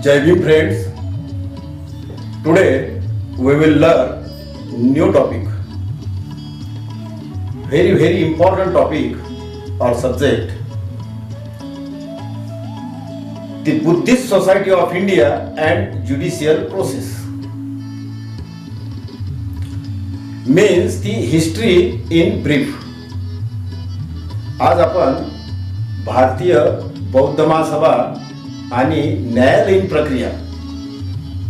Jai Bhim friends, today we will learn new topic. Very important topic or subject. The Buddhist Society of India and Judicial Process. Means the history in brief. आज आपण भारतीय बौद्ध महासभा आणि न्यायालयीन प्रक्रिया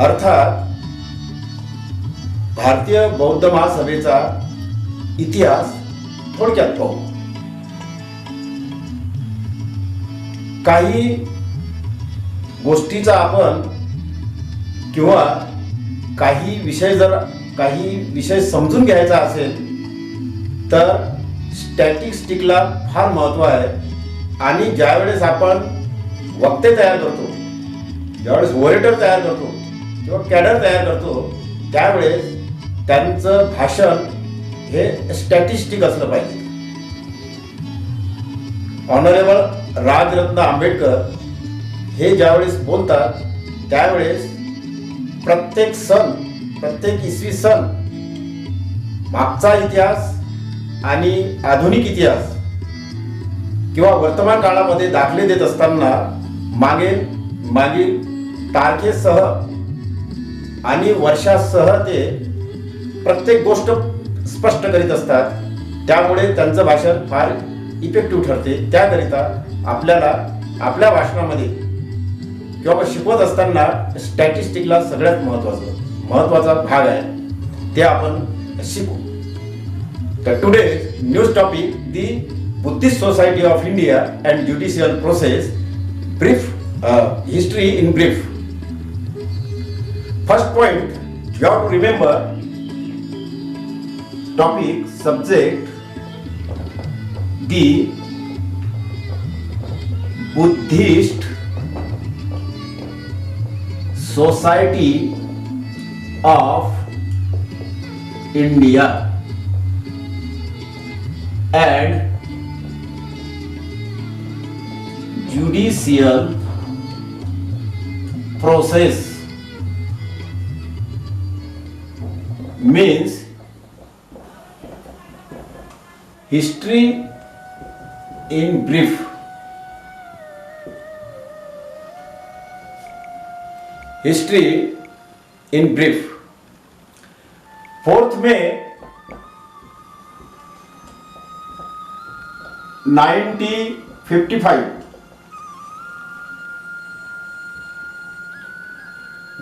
अर्थात भारतीय बौद्ध महासभेचा इतिहास थोडक्यात पाहू. काही गोष्टीचा आपण किंवा काही विषय समजून घ्यायचा असेल तर स्टॅटिस्टिकला फार महत्त्व आहे. आणि ज्यावेळेस आपण वक्ते तयार करतो, ज्यावेळेस ओरेटर तयार करतो किंवा कॅडर तयार करतो, त्यावेळेस त्यांचं भाषण हे स्टॅटिस्टिक असलं पाहिजे. ऑनरेबल राजरत्न आंबेडकर हे ज्यावेळेस बोलतात त्यावेळेस प्रत्येक इसवी सन मागचा इतिहास आणि आधुनिक इतिहास किंवा वर्तमान काळामध्ये दाखले देत असताना मागील तारखेसह आणि वर्षासह ते प्रत्येक गोष्ट स्पष्ट करीत असतात. त्यामुळे त्यांचं भाषण फार इफेक्टिव्ह ठरते. त्याकरिता आपल्याला आपल्या भाषणामध्ये किंवा शिकवत असताना स्टॅटिस्टिकला सगळ्यात महत्त्वाचा भाग आहे, ते आपण शिकू. तर today news topic the Buddhist Society of India and Judicial Process, brief history in brief. First point, you have to remember topic, subject, the Buddhist Society of India and Judicial Process. Means history in brief. History in brief. 4th May 1955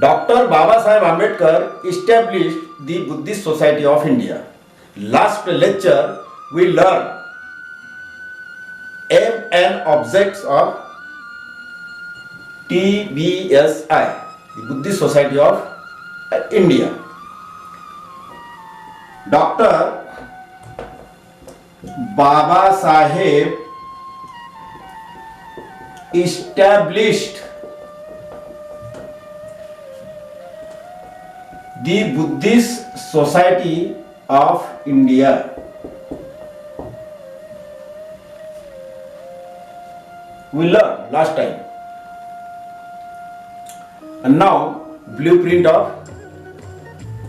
Dr. Babasaheb Ambedkar established the Buddhist Society of India. Last lecture we learned aim and objects of TBSI, the Buddhist Society of India. Dr. Babasaheb established the Buddhist Society of India. We learned last time. And now blueprint of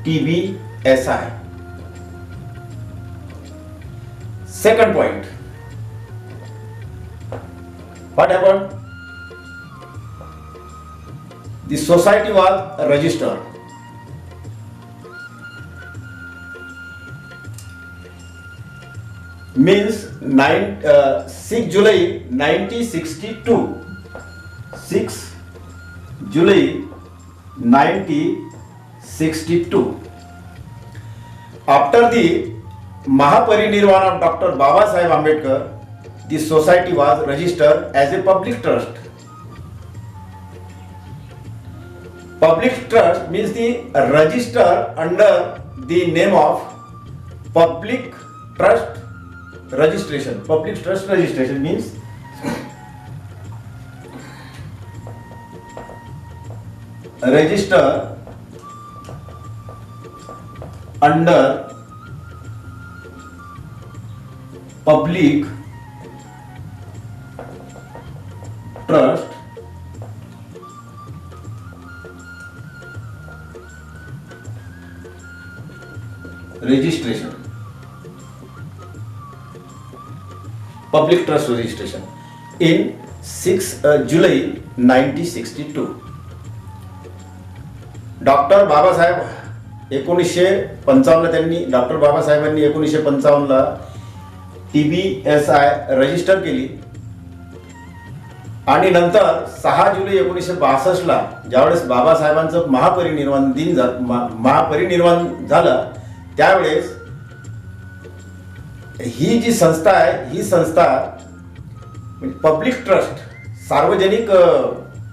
TBSI. Second point. What happened? The society was registered. Means 6 July 1962. 6 July 1962. After the Mahaparinirvana of Dr. Babasaheb Ambedkar, the society was registered as a public trust. Public trust means the register under the name of public trust registration. Public trust registration means register under public trust registration, public trust registration in 6 July 1962. Doctor Babasaheb 1955 त्यांनी doctor बाबासाहेबांनी 1955ला TBSI register केली आणि नंतर 6 जुलै 1962ला ज्यावेळेस बाबासाहेबांचं महापरिनिर्वाण झालं त्यावेळेस ही जी संस्था आहे ही संस्था पब्लिक ट्रस्ट सार्वजनिक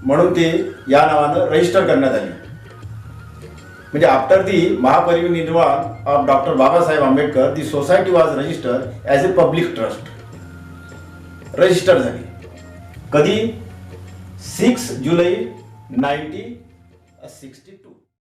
म्हणून ते या नावानं रजिस्टर करण्यात आली. म्हणजे after the Mahaparinirvan of doctor Babasaheb Ambedkar the society was register as a public trust register झाली. कधी 6 जुलै 1962.